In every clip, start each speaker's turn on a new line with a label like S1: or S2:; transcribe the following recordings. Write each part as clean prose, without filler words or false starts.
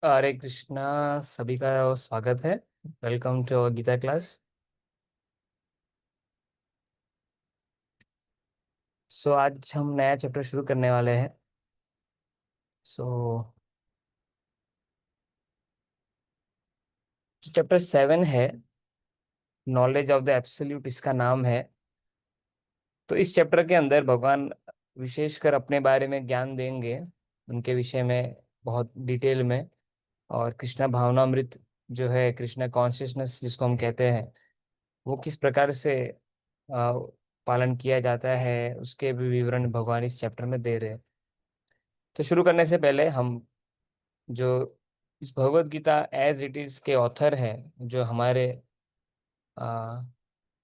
S1: हरे कृष्णा। सभी का स्वागत है। Welcome to Gita class. आज हम नया चैप्टर शुरू करने वाले हैं। सो जो चैप्टर 7 है, नॉलेज ऑफ द एब्सोल्यूट, इसका नाम है। तो इस चैप्टर के अंदर भगवान विशेषकर अपने बारे में ज्ञान देंगे, उनके विषय में बहुत डिटेल में। और कृष्णा भावनामृत जो है, कृष्णा कॉन्शियसनेस जिसको हम कहते हैं, वो किस प्रकार से आ, पालन किया जाता है, उसके भी विवरण भगवान इस चैप्टर में दे रहे हैं। तो शुरू करने से पहले हम जो इस Bhagavad Gita as it is के ऑथर है, जो हमारे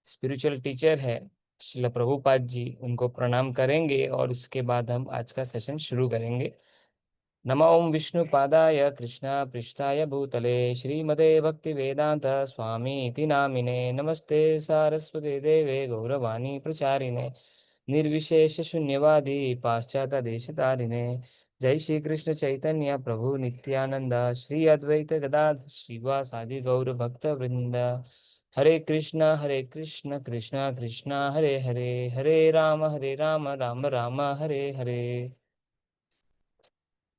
S1: स्पिरिचुअल टीचर है, श्रील प्रभुपाद जी, उनको प्रणाम करेंगे और उसके बाद हम आज का सेशन शुरू करेंगे। नमो ओम विष्णुपादाय कृष्ण पृष्ठाय भूतले श्रीमते भक्ति वेदांत स्वामी इति नामिने नमस्ते सारस्वते देवे गौरवाणी प्रचारिणे निर्विशेष शून्यवादी पाश्चात्य देशतारिणे। जय श्री कृष्ण चैतन्य प्रभु नित्यानंद श्री अद्वैत गदाधर श्रीवासादि गौर भक्त वृंद। हरे कृष्ण कृष्ण कृष्ण हरे हरे, हरे राम राम राम हरे हरे।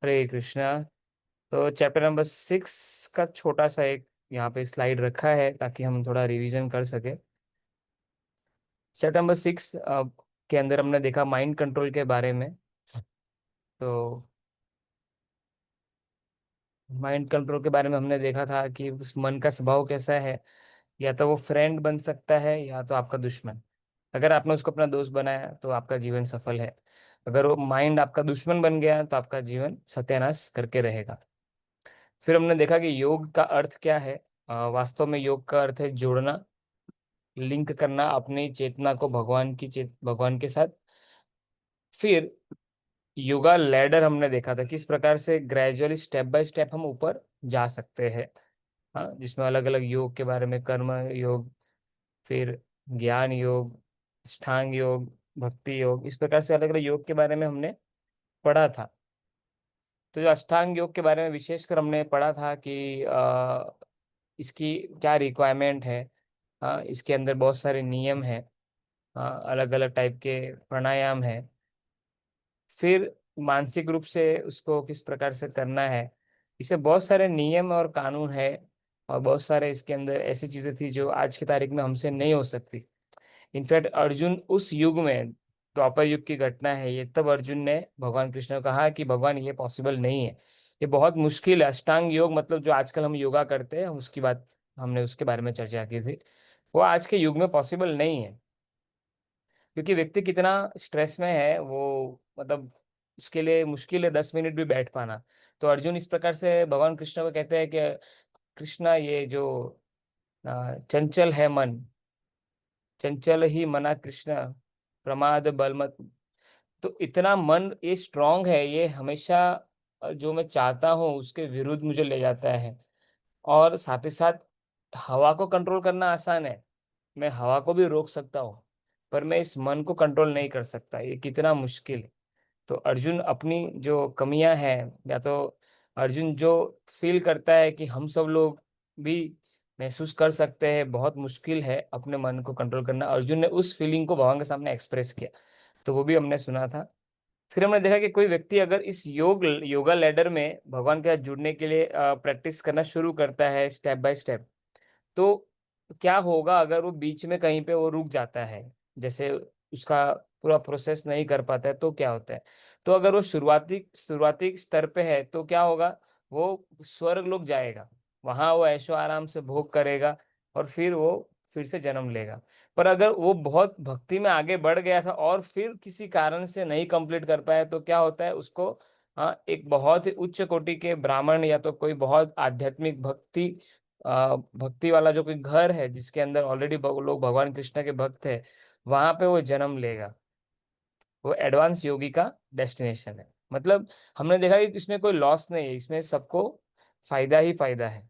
S1: हरे कृष्णा। तो चैप्टर नंबर 6 का छोटा सा एक यहाँ पे स्लाइड रखा है ताकि हम थोड़ा रिवीजन कर सके। चैप्टर नंबर 6 के अंदर हमने देखा माइंड कंट्रोल के बारे में। तो माइंड कंट्रोल के बारे में हमने देखा था कि उस मन का स्वभाव कैसा है। या तो वो फ्रेंड बन सकता है या तो आपका दुश्मन। अगर आपने उसको अपना दोस्त बनाया तो आपका जीवन सफल है। अगर वो माइंड आपका दुश्मन बन गया तो आपका जीवन सत्यानाश करके रहेगा। फिर हमने देखा कि योग का अर्थ क्या है। वास्तव में योग का अर्थ है जोड़ना, लिंक करना अपनी चेतना को भगवान के साथ। फिर योगा लैडर हमने देखा था, किस प्रकार से ग्रेजुअली स्टेप बाय स्टेप हम ऊपर जा सकते हैं। हाँ, जिसमें अलग अलग योग के बारे में, कर्म योग, फिर ज्ञान योग, अष्टांग योग, भक्ति योग, इस प्रकार से अलग अलग योग के बारे में हमने पढ़ा था। तो जो अष्टांग योग के बारे में विशेषकर हमने पढ़ा था कि इसकी क्या रिक्वायरमेंट है। हाँ, इसके अंदर बहुत सारे नियम हैं। हाँ, अलग अलग टाइप के प्राणायाम है। फिर मानसिक रूप से उसको किस प्रकार से करना है, इसे बहुत सारे नियम और कानून है। और बहुत सारे इसके अंदर ऐसी चीजें थी जो आज की तारीख में हमसे नहीं हो सकती। इनफैक्ट अर्जुन उस युग में, द्वापर युग की घटना है ये, तब अर्जुन ने भगवान कृष्ण को कहा कि भगवान ये पॉसिबल नहीं है, ये बहुत मुश्किल है। अष्टांग योग मतलब जो आजकल हम योगा करते हैं उसकी बात, हमने उसके बारे में चर्चा की थी। वो आज के युग में पॉसिबल नहीं है, क्योंकि व्यक्ति कितना स्ट्रेस में है वो, मतलब उसके लिए मुश्किल है 10 मिनट भी बैठ पाना। तो अर्जुन इस प्रकार से भगवान कृष्ण को कहते हैं कि कृष्णा, ये जो चंचल है मन, चंचल ही मना कृष्ण, प्रमाद बल मत। तो इतना मन ये स्ट्रांग है, ये हमेशा जो मैं चाहता हूँ उसके विरुद्ध मुझे ले जाता है। और साथ ही साथ हवा को कंट्रोल करना आसान है, मैं हवा को भी रोक सकता हूँ, पर मैं इस मन को कंट्रोल नहीं कर सकता, ये कितना मुश्किल है। तो अर्जुन अपनी जो कमियां हैं, या तो अर्जुन जो फील करता है कि हम सब लोग भी महसूस कर सकते हैं, बहुत मुश्किल है अपने मन को कंट्रोल करना, अर्जुन ने उस फीलिंग को भगवान के सामने एक्सप्रेस किया। तो वो भी हमने सुना था। फिर हमने देखा कि कोई व्यक्ति अगर इस योगा लैडर में भगवान के साथ जुड़ने के लिए प्रैक्टिस करना शुरू करता है स्टेप बाय स्टेप, तो क्या होगा अगर वो बीच में कहीं पे वो रुक जाता है, जैसे उसका पूरा प्रोसेस नहीं कर पाता है, तो क्या होता है। तो अगर वो शुरुआती शुरुआती स्तर पे है तो क्या होगा, वो स्वर्ग लोक जाएगा, वहां वो ऐशो आराम से भोग करेगा और फिर वो फिर से जन्म लेगा। पर अगर वो बहुत भक्ति में आगे बढ़ गया था और फिर किसी कारण से नहीं कंप्लीट कर पाया, तो क्या होता है उसको, हाँ, एक बहुत ही उच्च कोटि के ब्राह्मण या तो कोई बहुत आध्यात्मिक भक्ति वाला जो कोई घर है जिसके अंदर ऑलरेडी लोग भगवान कृष्ण के भक्त है, वहां पे वो जन्म लेगा। वो एडवांस योगी का डेस्टिनेशन है। मतलब हमने देखा कि इसमें कोई लॉस नहीं है, इसमें सबको फायदा ही फायदा है।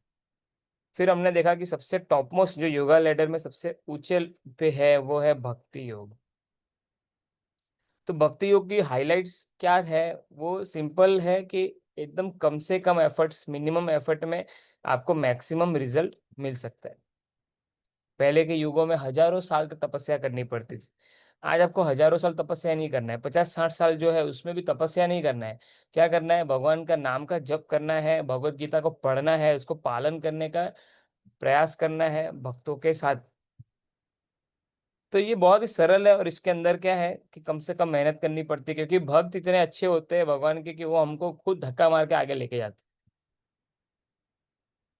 S1: फिर हमने देखा कि सबसे टॉप मोस्ट जो योगा लेडर में सबसे ऊंचे पे है वो है भक्ति योग। तो भक्ति योग की हाइलाइट्स क्या है, वो सिंपल है कि एकदम कम से कम एफर्ट्स, मिनिमम एफर्ट में आपको मैक्सिमम रिजल्ट मिल सकता है। पहले के युगों में हजारों साल तक तपस्या करनी पड़ती थी। आज आपको हजारों साल तपस्या नहीं करना है, 50-60 साल जो है उसमें भी तपस्या नहीं करना है। क्या करना है? भगवान का नाम का जप करना है, भगवत गीता को पढ़ना है, उसको पालन करने का प्रयास करना है भक्तों के साथ। तो ये बहुत ही सरल है, और इसके अंदर क्या है कि कम से कम मेहनत करनी पड़ती है, क्योंकि भक्त इतने अच्छे होते हैं भगवान के कि वो हमको खुद धक्का मार के आगे लेके जाते हैं।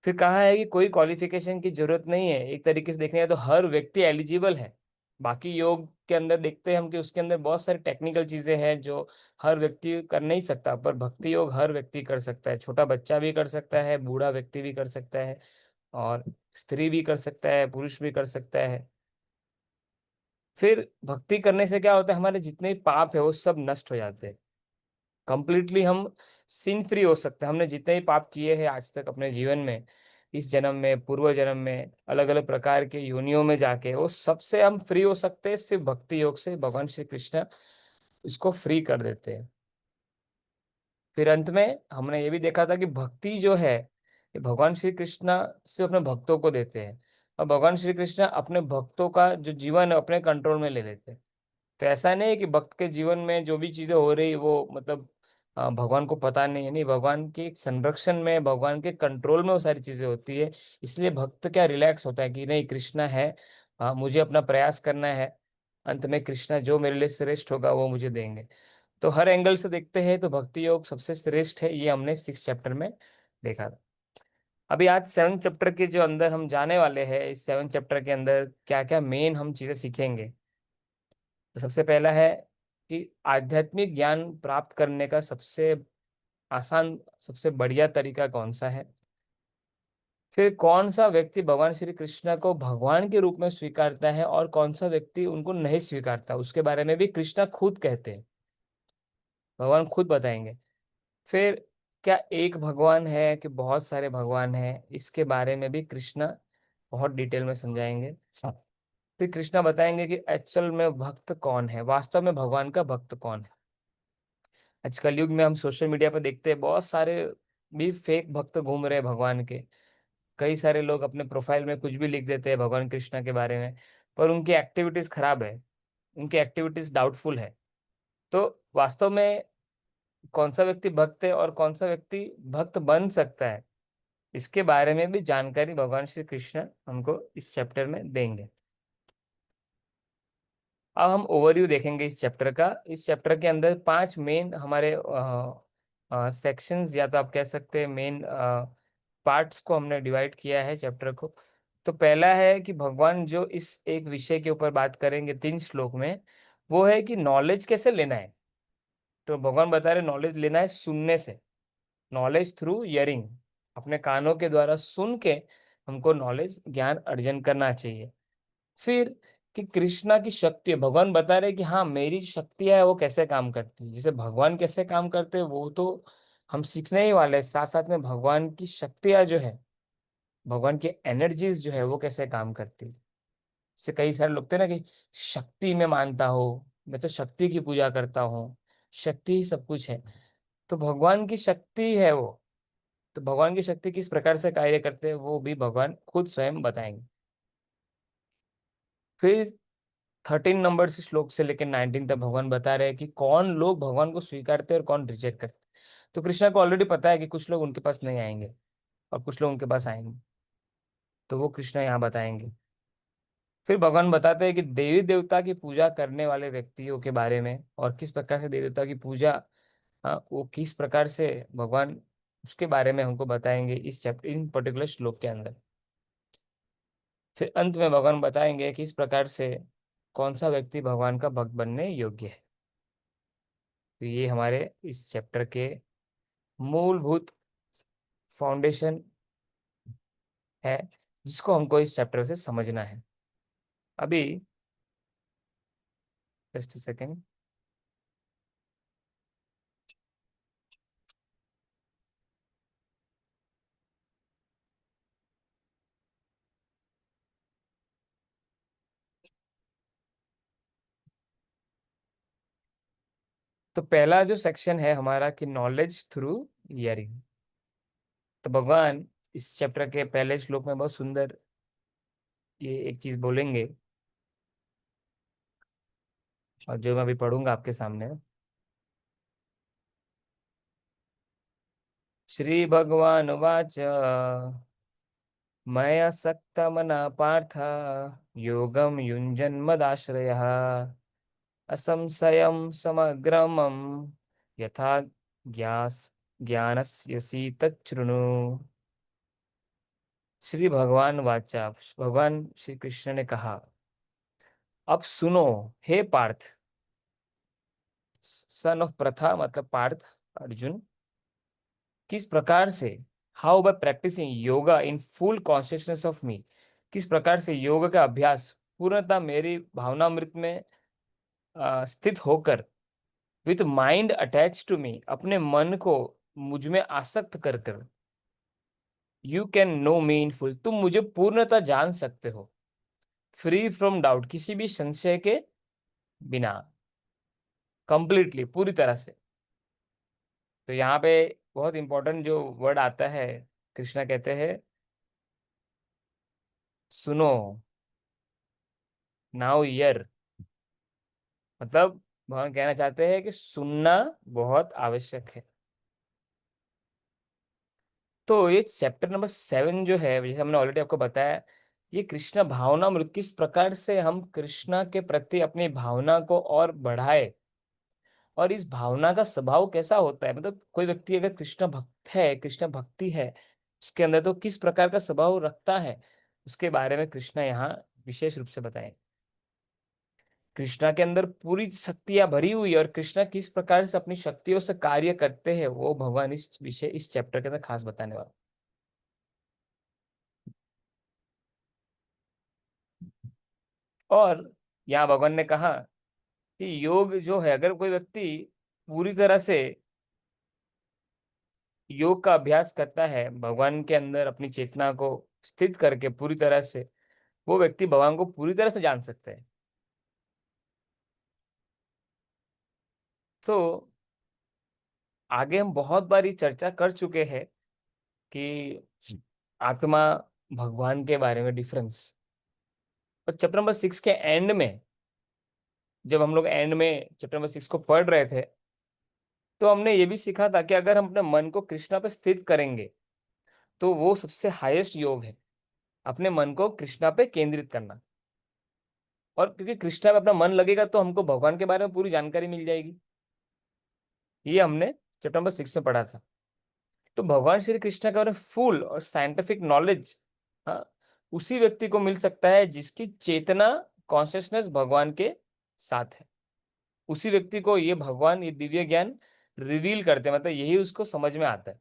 S1: फिर कहा है कि कोई क्वालिफिकेशन की जरूरत नहीं है, एक तरीके से देखने तो हर व्यक्ति एलिजिबल है। बाकी योग के अंदर देखते हैं हम कि उसके अंदर बहुत सारी टेक्निकल चीजें हैं जो हर व्यक्ति कर नहीं सकता, पर भक्ति योग हर व्यक्ति कर सकता है। छोटा बच्चा भी कर सकता है, बूढ़ा व्यक्ति भी कर सकता है, और स्त्री भी कर सकता है, पुरुष भी कर सकता है। फिर भक्ति करने से क्या होता है, हमारे जितने पाप है वो सब नष्ट हो जाते हैं। कंप्लीटली हम सिन फ्री हो सकते हैं। हमने जितने ही पाप किए हैं आज तक अपने जीवन में, इस जन्म में, पूर्व जन्म में, अलग अलग प्रकार के योनियों में जाके, वो सबसे हम फ्री हो सकते हैं सिर्फ भक्ति योग से। भगवान श्री कृष्ण इसको फ्री कर देते हैं। फिर अंत में हमने ये भी देखा था कि भक्ति जो है ये भगवान श्री कृष्ण सिर्फ अपने भक्तों को देते हैं, और भगवान श्री कृष्ण अपने भक्तों का जो जीवन है अपने कंट्रोल में ले लेते हैं। तो ऐसा नहीं है कि भक्त के जीवन में जो भी चीजें हो रही वो मतलब भगवान को पता नहीं है। नहीं, भगवान के संरक्षण में, भगवान के कंट्रोल में वो सारी चीजें होती है। इसलिए भक्त क्या रिलैक्स होता है कि नहीं, कृष्णा है, मुझे अपना प्रयास करना है, अंत में कृष्णा जो मेरे लिए श्रेष्ठ होगा वो मुझे देंगे। तो हर एंगल से देखते हैं तो भक्ति योग सबसे श्रेष्ठ है, ये हमने 6 चैप्टर में देखा था। अभी आज 7 चैप्टर के जो अंदर हम जाने वाले हैं, इस 7 चैप्टर के अंदर क्या क्या मेन हम चीजें सीखेंगे। तो सबसे पहला है कि आध्यात्मिक ज्ञान प्राप्त करने का सबसे आसान, सबसे बढ़िया तरीका कौन सा है। फिर कौन सा व्यक्ति भगवान श्री कृष्ण को भगवान के रूप में स्वीकारता है और कौन सा व्यक्ति उनको नहीं स्वीकारता, उसके बारे में भी कृष्णा खुद कहते हैं, भगवान खुद बताएंगे। फिर क्या एक भगवान है कि बहुत सारे भगवान हैं, इसके बारे में भी कृष्णा बहुत डिटेल में समझाएंगे। फिर कृष्णा बताएंगे कि एक्चुअल में भक्त कौन है, वास्तव में भगवान का भक्त कौन है। आज कलयुग में हम सोशल मीडिया पर देखते हैं बहुत सारे भी फेक भक्त घूम रहे हैं भगवान के। कई सारे लोग अपने प्रोफाइल में कुछ भी लिख देते हैं भगवान कृष्णा के बारे में, पर उनकी एक्टिविटीज खराब है, उनकी एक्टिविटीज डाउटफुल है। तो वास्तव में कौन सा व्यक्ति भक्त है और कौन सा व्यक्ति भक्त बन सकता है, इसके बारे में भी जानकारी भगवान श्री कृष्ण हमको इस चैप्टर में देंगे। अब हम ओवरव्यू देखेंगे इस चैप्टर का। इस चैप्टर के अंदर 5 मेन हमारे सेक्शंस, या तो आप कह सकते हैं मेन पार्ट्स को हमने डिवाइड किया है चैप्टर को। तो पहला है कि भगवान जो इस एक विषय के ऊपर बात करेंगे 3 श्लोक में, वो है कि नॉलेज कैसे लेना है। तो भगवान बता रहे नॉलेज लेना है सुनने से, नॉलेज थ्रू हियरिंग, अपने कानों के द्वारा सुन के हमको नॉलेज ज्ञान अर्जन करना चाहिए। फिर कि कृष्णा की शक्ति है, भगवान बता रहे कि हाँ मेरी शक्तियां है वो कैसे काम करती है, जैसे भगवान कैसे काम करते हैं वो तो हम सीखने ही वाले हैं, साथ साथ में भगवान की शक्तियां जो है, भगवान की एनर्जीज जो है वो कैसे काम करती है। जैसे कई सारे लोग थे ना कि शक्ति में मानता हो, मैं तो शक्ति की पूजा करता हूँ, शक्ति ही सब कुछ है। तो भगवान की शक्ति है वो, तो भगवान की शक्ति किस प्रकार से कार्य करते हैं वो भी भगवान खुद स्वयं बताएंगे। फिर 13 नंबर से श्लोक से लेकर 19 तक भगवान बता रहे हैं कि कौन लोग भगवान को स्वीकारते हैं और कौन रिजेक्ट करते हैं। तो कृष्णा को ऑलरेडी पता है कि कुछ लोग उनके पास नहीं आएंगे और कुछ लोग उनके पास आएंगे, तो वो कृष्णा यहाँ बताएंगे। फिर भगवान बताते हैं कि देवी देवता की पूजा करने वाले व्यक्तियों के बारे में, और किस प्रकार से देवी देवता की पूजा, वो किस प्रकार से भगवान, उसके बारे में हमको बताएंगे इस चैप्टर, इन पर्टिकुलर श्लोक के अंदर। फिर अंत में भगवान बताएंगे कि इस प्रकार से कौन सा व्यक्ति भगवान का भक्त बनने योग्य है। तो ये हमारे इस चैप्टर के मूलभूत फाउंडेशन है, जिसको हमको इस चैप्टर से समझना है। अभी जस्ट सेकेंड। तो पहला जो सेक्शन है हमारा कि नॉलेज थ्रू ईयरिंग। तो भगवान इस चैप्टर के पहले श्लोक में बहुत सुंदर ये एक चीज बोलेंगे, और जो मैं अभी पढ़ूंगा आपके सामने। श्री भगवान वाच, मया सक्तमना पार्थ, योगम युञ्जन्मदाश्रयः, असंशयं समग्रमं, यथा ज्ञास ज्ञानस्यसि तच्छृणु। श्री भगवान वाचा, भगवान श्री कृष्ण ने कहा, अब सुनो हे पार्थ। सन ऑफ प्रथा मतलब पार्थ, अर्जुन। किस प्रकार से, how by practising yoga in full consciousness of me, किस प्रकार से योग का अभ्यास पूर्णतः मेरी भावनामृत में स्थित होकर, with mind attach to me, अपने मन को मुझ में आसक्त कर कर, you can know me in full, तुम मुझे पूर्णतः जान सकते हो, फ्री फ्रॉम डाउट, किसी भी संशय के बिना, कंप्लीटली पूरी तरह से। तो यहाँ पे बहुत इंपॉर्टेंट जो वर्ड आता है, कृष्णा कहते हैं सुनो, नाउ ईयर। मतलब भगवान कहना चाहते हैं कि सुनना बहुत आवश्यक है। तो ये चैप्टर नंबर 7 जो है, जैसे हमने ऑलरेडी आपको बताया, ये कृष्ण भावनामृत, किस प्रकार से हम कृष्णा के प्रति अपनी भावना को और बढ़ाए, और इस भावना का स्वभाव कैसा होता है, मतलब कोई व्यक्ति अगर कृष्ण भक्त है, कृष्ण भक्ति है उसके अंदर, तो किस प्रकार का स्वभाव रखता है, उसके बारे में कृष्णा यहाँ विशेष रूप से बताएं। कृष्णा के अंदर पूरी शक्तियां भरी हुई है, और कृष्णा किस प्रकार से अपनी शक्तियों से कार्य करते हैं, वो भगवान इस विषय, इस चैप्टर के अंदर खास बताने वाला। और यहाँ भगवान ने कहा कि योग जो है, अगर कोई व्यक्ति पूरी तरह से योग का अभ्यास करता है, भगवान के अंदर अपनी चेतना को स्थित करके पूरी तरह से, वो व्यक्ति भगवान को पूरी तरह से जान सकता है। तो आगे हम बहुत बार ये चर्चा कर चुके हैं कि आत्मा भगवान के बारे में डिफरेंस। और चैप्टर नंबर 6 के एंड में, जब हम लोग एंड में चैप्टर नंबर 6 को पढ़ रहे थे, तो हमने ये भी सीखा था कि अगर हम अपने मन को कृष्णा पे स्थित करेंगे, तो वो सबसे हाईएस्ट योग है, अपने मन को कृष्णा पे केंद्रित करना। और क्योंकि कृष्णा पे अपना मन लगेगा, तो हमको भगवान के बारे में पूरी जानकारी मिल जाएगी। ये हमने चैप्टर नंबर 6 में पढ़ा था। तो भगवान श्री कृष्ण का फुल और साइंटिफिक नॉलेज, हाँ, उसी व्यक्ति को मिल सकता है जिसकी चेतना, कॉन्शियसनेस भगवान के साथ है। उसी व्यक्ति को ये भगवान, ये दिव्य ज्ञान रिवील करते हैं, मतलब यही उसको समझ में आता है।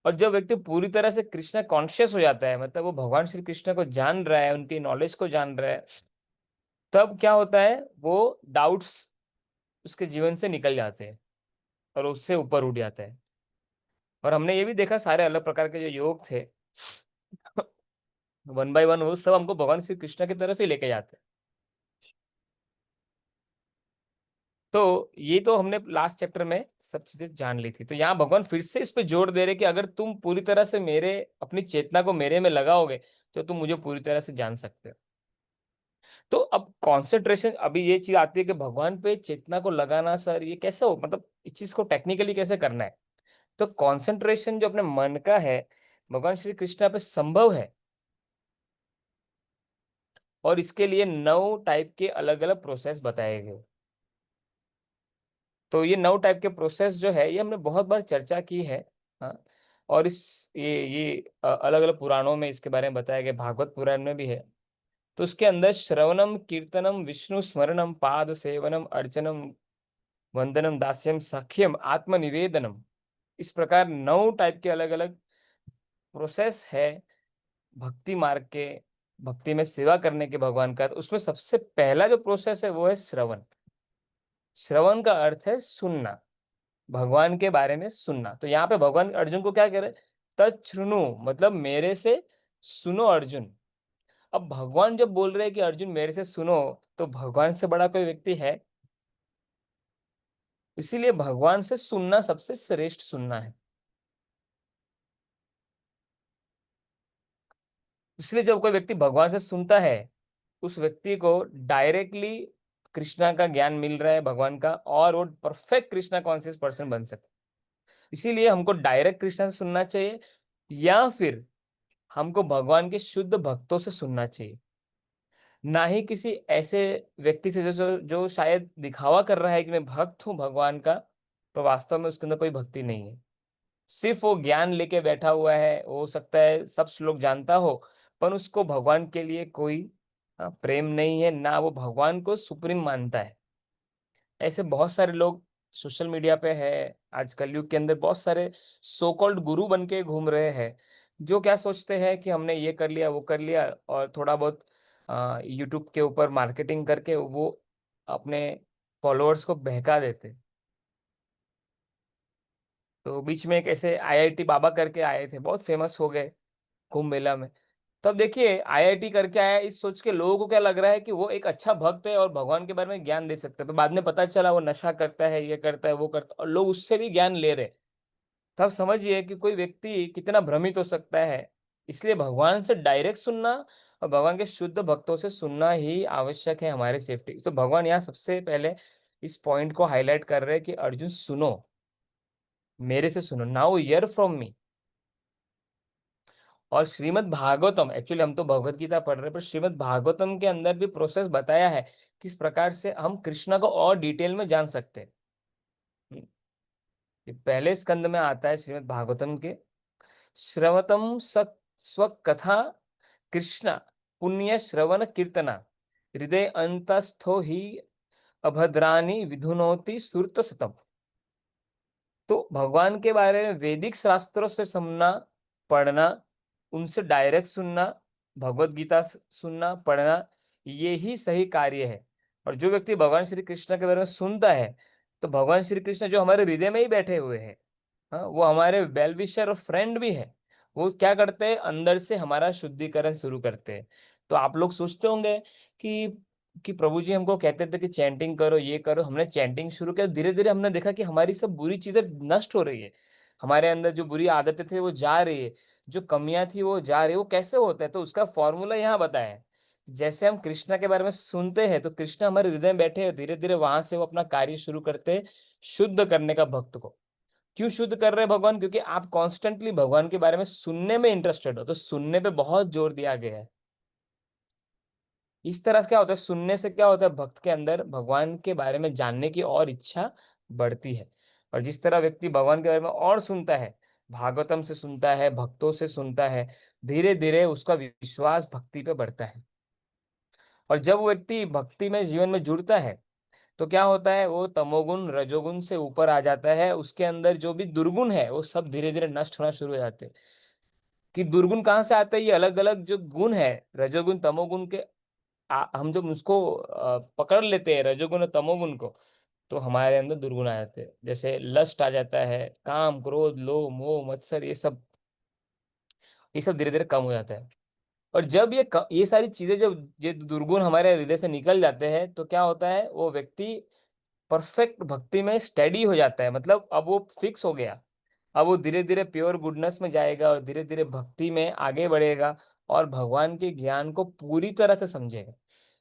S1: और जब व्यक्ति पूरी तरह से कृष्ण कॉन्शियस हो जाता है, मतलब वो भगवान श्री कृष्ण को जान रहा है, उनकी नॉलेज को जान रहा है, तब क्या होता है, वो डाउट्स उसके जीवन से निकल जाते हैं और उससे ऊपर उठ जाता है। और हमने ये भी देखा, सारे अलग प्रकार के जो योग थे, वन बाय वन वो सब हमको भगवान श्री कृष्ण की तरफ ही लेके जाते हैं। तो ये तो हमने लास्ट चैप्टर में सब चीजें जान ली थी। तो यहाँ भगवान फिर से इस पे जोर दे रहे कि अगर तुम पूरी तरह से मेरे, अपनी चेतना को मेरे में लगाओगे, तो तुम मुझे पूरी तरह से जान सकते हो। तो अब कॉन्सेंट्रेशन, अभी ये चीज आती है कि भगवान पे चेतना को लगाना, सर ये कैसे हो, मतलब इस चीज को टेक्निकली कैसे करना है। तो कॉन्सेंट्रेशन जो अपने मन का है, भगवान श्री कृष्ण पे संभव है। और इसके लिए 9 टाइप के अलग अलग प्रोसेस बताए गए। तो ये 9 टाइप के प्रोसेस जो है, ये हमने बहुत बार चर्चा की है। हाँ। और इस ये अलग अलग पुराणों में इसके बारे में बताया गया, भागवत पुराण में भी है। तो उसके अंदर श्रवणम, कीर्तनम, विष्णु स्मरणम, पाद सेवनम, अर्चनम, वंदनम, दास्यम, सख्यम, आत्मनिवेदनम, इस प्रकार 9 टाइप के अलग अलग प्रोसेस है भक्ति मार्ग के, भक्ति में सेवा करने के भगवान का। तो उसमें सबसे पहला जो प्रोसेस है वो है श्रवण। श्रवण का अर्थ है सुनना, भगवान के बारे में सुनना। तो यहाँ पे भगवान अर्जुन को क्या कह रहे, तच्छृणु, मतलब मेरे से सुनो अर्जुन। अब भगवान जब बोल रहे हैं कि अर्जुन मेरे से सुनो, तो भगवान से बड़ा कोई व्यक्ति है? इसीलिए भगवान से सुनना सबसे श्रेष्ठ सुनना है। इसलिए जब कोई व्यक्ति भगवान से सुनता है, उस व्यक्ति को डायरेक्टली कृष्णा का ज्ञान मिल रहा है, भगवान का, और वो परफेक्ट कृष्णा कॉन्शियस पर्सन बन सकता है। इसीलिए हमको डायरेक्ट कृष्णा से सुनना चाहिए, या फिर हमको भगवान के शुद्ध भक्तों से सुनना चाहिए, ना ही किसी ऐसे व्यक्ति से जो शायद दिखावा कर रहा है कि मैं भक्त हूं भगवान का, तो वास्तव में उसके अंदर कोई भक्ति नहीं है। सिर्फ वो ज्ञान लेके बैठा हुआ है, हो सकता है सब श्लोक जानता हो, पर उसको भगवान के लिए कोई प्रेम नहीं है, ना वो भगवान को सुप्रीम मानता है। ऐसे बहुत सारे लोग सोशल मीडिया पे है। आज कलयुग के अंदर बहुत सारे सो कॉल्ड गुरु बन के घूम रहे हैं, जो क्या सोचते हैं कि हमने ये कर लिया वो कर लिया, और थोड़ा बहुत यूट्यूब के ऊपर मार्केटिंग करके वो अपने फॉलोअर्स को बहका देते। तो बीच में एक ऐसे आईआईटी बाबा करके आए थे, बहुत फेमस हो गए कुंभ मेला में। तब देखिए आईआईटी करके आया, इस सोच के लोगों को क्या लग रहा है कि वो एक अच्छा भक्त है और भगवान के बारे में ज्ञान दे सकता है, तो बाद में पता चला वो नशा करता है, ये करता है वो करता है, और लोग उससे भी ज्ञान ले रहे। तब समझिए कि कोई व्यक्ति कितना भ्रमित हो सकता है। इसलिए भगवान से डायरेक्ट सुनना और भगवान के शुद्ध भक्तों से सुनना ही आवश्यक है हमारे सेफ्टी। तो भगवान यहाँ सबसे पहले इस पॉइंट को हाईलाइट कर रहे हैं कि अर्जुन सुनो, मेरे से सुनो, नाउ हियर फ्रॉम मी। और श्रीमद् भागवतम, एक्चुअली हम तो भगवत गीता पढ़ रहे हैं, पर श्रीमद् भागवतम के अंदर भी प्रोसेस बताया है किस प्रकार से हम कृष्णा को और डिटेल में जान सकते हैं। ये पहले स्कंद में आता है श्रीमद् भागवतम के, श्रवतम सत स्वकथा कृष्णा पुण्य श्रवण कीर्तना हृदय अंतस्थो ही अभद्रानी विधुनोति सुरत सतम। तो भगवान के बारे में वैदिक शास्त्रों से सुनना, पढ़ना, उनसे डायरेक्ट सुनना, भगवत गीता सुनना पढ़ना, ये ही सही कार्य है। और जो व्यक्ति भगवान श्री कृष्ण के बारे में सुनता है, तो भगवान श्री कृष्ण जो हमारे हृदय में ही बैठे हुए हैं, हाँ, वो हमारे वेल विशर और फ्रेंड भी है। वो क्या करते हैं, अंदर से हमारा शुद्धिकरण शुरू करते हैं। तो आप लोग सोचते होंगे कि प्रभु जी हमको कहते थे कि चैंटिंग करो, ये करो, हमने चैंटिंग शुरू किया, धीरे धीरे हमने देखा कि हमारी सब बुरी चीजें नष्ट हो रही है, हमारे अंदर जो बुरी आदतें थे वो जा रही है, जो कमियां थी वो जा रही है। वो कैसे होता है, तो उसका फॉर्मूला यहाँ बताया है। जैसे हम कृष्णा के बारे में सुनते हैं, तो कृष्णा हमारे हृदय में बैठे हैं, धीरे धीरे वहां से वो अपना कार्य शुरू करते हैं शुद्ध करने का भक्त को। क्यों शुद्ध कर रहे हैं भगवान? क्योंकि आप कॉन्स्टेंटली भगवान के बारे में सुनने में इंटरेस्टेड हो, तो सुनने पे बहुत जोर दिया गया है। इस तरह से क्या होता है, सुनने से क्या होता है, भक्त के अंदर भगवान के बारे में जानने की और इच्छा बढ़ती है। और जिस तरह व्यक्ति भगवान के बारे में और सुनता है, भागवतम से सुनता है, भक्तों से सुनता है, धीरे धीरे उसका विश्वास भक्ति पे बढ़ता है। और जब वो व्यक्ति भक्ति में जीवन में जुड़ता है, तो क्या होता है, वो तमोगुण रजोगुण से ऊपर आ जाता है, उसके अंदर जो भी दुर्गुण है वो सब धीरे धीरे नष्ट होना शुरू हो जाते हैं। कि दुर्गुण कहाँ से आते हैं, ये अलग अलग जो गुण है, रजोगुण तमोगुण के, हम जब उसको पकड़ लेते हैं रजोगुण और तमोगुण को, तो हमारे अंदर दुर्गुण आ जाते हैं। जैसे लस्ट आ जाता है, काम क्रोध लोभ मोह मत्सर, ये सब धीरे धीरे कम हो जाता है। और जब ये सारी चीजें, जब ये दुर्गुण हमारे हृदय से निकल जाते हैं, तो क्या होता है, वो व्यक्ति परफेक्ट भक्ति में स्टेडी हो जाता है। मतलब अब वो फिक्स हो गया, अब वो धीरे धीरे प्योर गुडनेस में जाएगा और धीरे धीरे भक्ति में आगे बढ़ेगा, और भगवान के ज्ञान को पूरी तरह से समझेगा।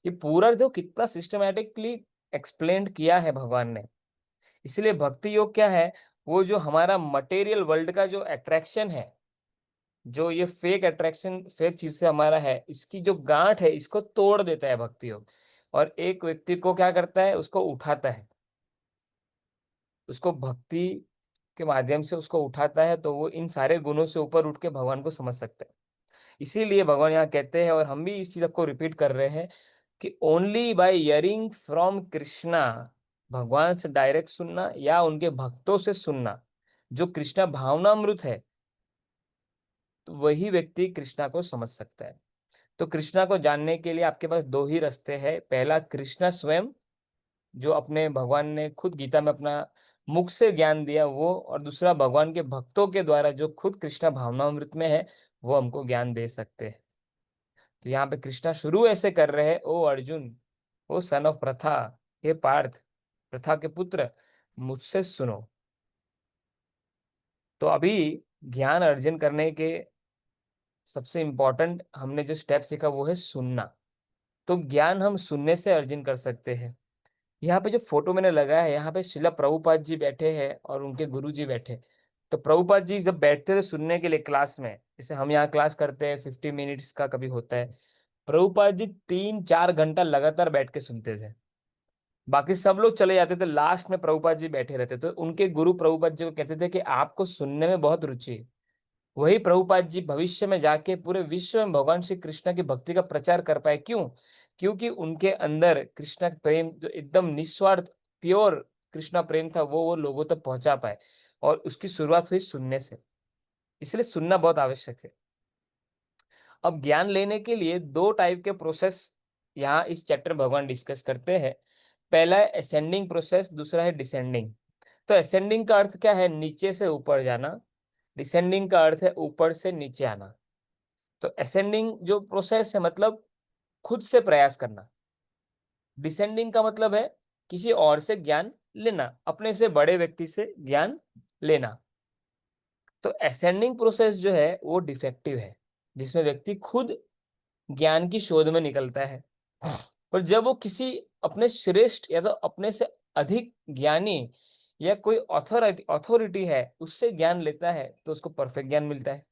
S1: ये पूरा जो कितना सिस्टमैटिकली एक्सप्लेन किया है भगवान ने। इसलिए भक्ति योग क्या है, वो जो हमारा मटेरियल वर्ल्ड का जो अट्रैक्शन है, जो ये फेक अट्रैक्शन फेक चीज से हमारा है, इसकी जो गांठ है, इसको तोड़ देता है भक्ति योग। और एक व्यक्ति को क्या करता है, उसको उठाता है, उसको भक्ति के माध्यम से उसको उठाता है, तो वो इन सारे गुणों से ऊपर उठ के भगवान को समझ सकता है। इसीलिए भगवान यहाँ कहते हैं, और हम भी इस चीज को रिपीट कर रहे हैं, कि only by hearing from Krishna, भगवान से डायरेक्ट सुनना या उनके भक्तों से सुनना, जो कृष्णा भावनामृत है, तो वही व्यक्ति कृष्णा को समझ सकता है। तो कृष्णा को जानने के लिए आपके पास दो ही रास्ते हैं। पहला, कृष्णा स्वयं, जो अपने भगवान ने खुद गीता में अपना मुख से ज्ञान दिया वो, और दूसरा भगवान के भक्तों के द्वारा जो खुद कृष्णा भावनामृत में है, वो हमको ज्ञान दे सकते हैं। तो यहाँ पे कृष्णा शुरू ऐसे कर रहे हैं, ओ अर्जुन, ओ सन ऑफ प्रथा, हे पार्थ, प्रथा के पुत्र, मुझसे सुनो। तो अभी ज्ञान अर्जन करने के सबसे इम्पोर्टेंट हमने जो स्टेप सीखा वो है सुनना। तो ज्ञान हम सुनने से अर्जन कर सकते हैं। यहाँ पे जो फोटो मैंने लगाया है, यहाँ पे शिला प्रभुपाद जी बैठे हैं और उनके गुरु जी बैठे। तो प्रभुपाद जी जब बैठते थे सुनने के लिए क्लास में, जैसे हम यहाँ क्लास करते हैं 50 मिनट्स का कभी होता है, प्रभुपाद जी 3-4 घंटा लगातार बैठ के सुनते थे। बाकी सब लोग चले जाते थे, लास्ट में प्रभुपाद जी बैठे रहते। तो उनके गुरु प्रभुपाद जी को कहते थे कि आपको सुनने में बहुत रुचि है। वही प्रभुपाद जी भविष्य में जाके पूरे विश्व में भगवान श्री कृष्ण की भक्ति का प्रचार कर पाए। क्यों? क्योंकि उनके अंदर कृष्ण का प्रेम जो एकदम निस्वार्थ प्योर कृष्णा प्रेम था, वो लोगों तक पहुंचा पाए। और उसकी शुरुआत हुई सुनने से। इसलिए सुनना बहुत आवश्यक है। अब ज्ञान लेने के लिए दो टाइप के प्रोसेस यहाँ इस चैप्टर में भगवान डिस्कस करते हैं। पहला है असेंडिंग प्रोसेस, दूसरा है डिसेंडिंग। तो असेंडिंग का अर्थ क्या है? नीचे से ऊपर जाना। डिसेंडिंग का अर्थ है ऊपर से नीचे आना। तो असेंडिंग जो प्रोसेस है मतलब खुद से प्रयास करना। डिसेंडिंग का मतलब है किसी और से ज्ञान लेना, अपने से बड़े व्यक्ति से ज्ञान लेना। तो असेंडिंग प्रोसेस जो है वो डिफेक्टिव है, जिसमें व्यक्ति खुद ज्ञान की शोध में निकलता है। पर जब वो किसी अपने श्रेष्ठ या तो अपने से अधिक ज्ञानी या कोई अथॉरिटी अथॉरिटी है उससे ज्ञान लेता है तो उसको परफेक्ट ज्ञान मिलता है।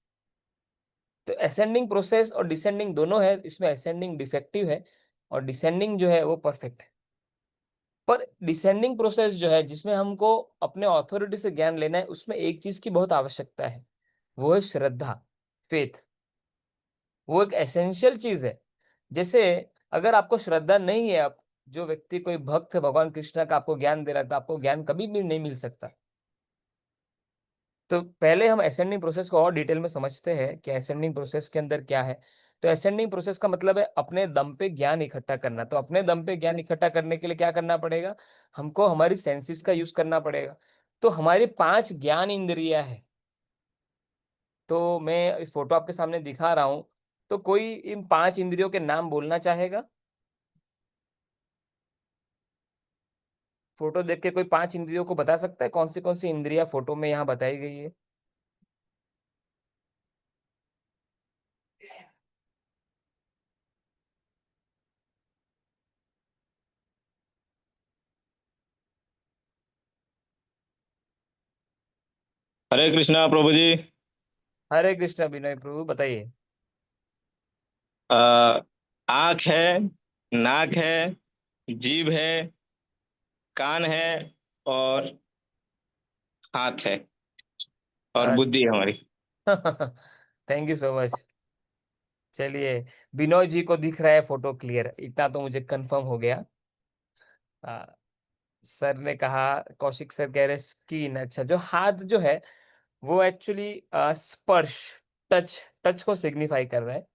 S1: तो असेंडिंग प्रोसेस और डिसेंडिंग दोनों है, इसमें असेंडिंग डिफेक्टिव है और डिसेंडिंग जो है वो परफेक्ट है। पर डिसेंडिंग प्रोसेस जो है जिसमें हमको अपने अथॉरिटी से ज्ञान लेना है, उसमें एक चीज की बहुत आवश्यकता है, वो है श्रद्धा, फेथ। वो एक एसेंशियल चीज है। जैसे अगर आपको श्रद्धा नहीं है, आप जो व्यक्ति कोई भक्त है भगवान कृष्ण का आपको ज्ञान दे रहा था, आपको ज्ञान कभी भी नहीं मिल सकता। तो पहले हम असेंडिंग प्रोसेस को और डिटेल में समझते हैं कि असेंडिंग प्रोसेस के अंदर क्या है। तो असेंडिंग प्रोसेस का मतलब है अपने दम पे ज्ञान इकट्ठा करना। तो अपने दम पे ज्ञान इकट्ठा करने के लिए क्या करना पड़ेगा? हमको हमारी सेंसेस का यूज करना पड़ेगा। तो हमारी 5 ज्ञान इंद्रियां है। तो मैं फोटो आपके सामने दिखा रहा हूं। तो कोई इन 5 इंद्रियों के नाम बोलना चाहेगा? फोटो देख के कोई 5 इंद्रियों को बता सकता है कौन सी इंद्रियां फोटो में यहाँ बताई गई है?
S2: हरे कृष्णा प्रभु जी।
S1: हरे कृष्ण विनय प्रभु, बताइए।
S2: आ, आँख है, नाक है, जीभ है, कान है, और हाथ है, और
S1: अच्छा।
S2: बुद्धि है हमारी।
S1: Thank you so much. चलिए, बिनोय जी को दिख रहा है फोटो क्लियर, इतना तो मुझे कंफर्म हो गया। आ, सर ने कहा, कौशिक सर कह रहे स्किन। अच्छा, जो हाथ जो है वो एक्चुअली स्पर्श, टच, टच को सिग्निफाई कर रहा है।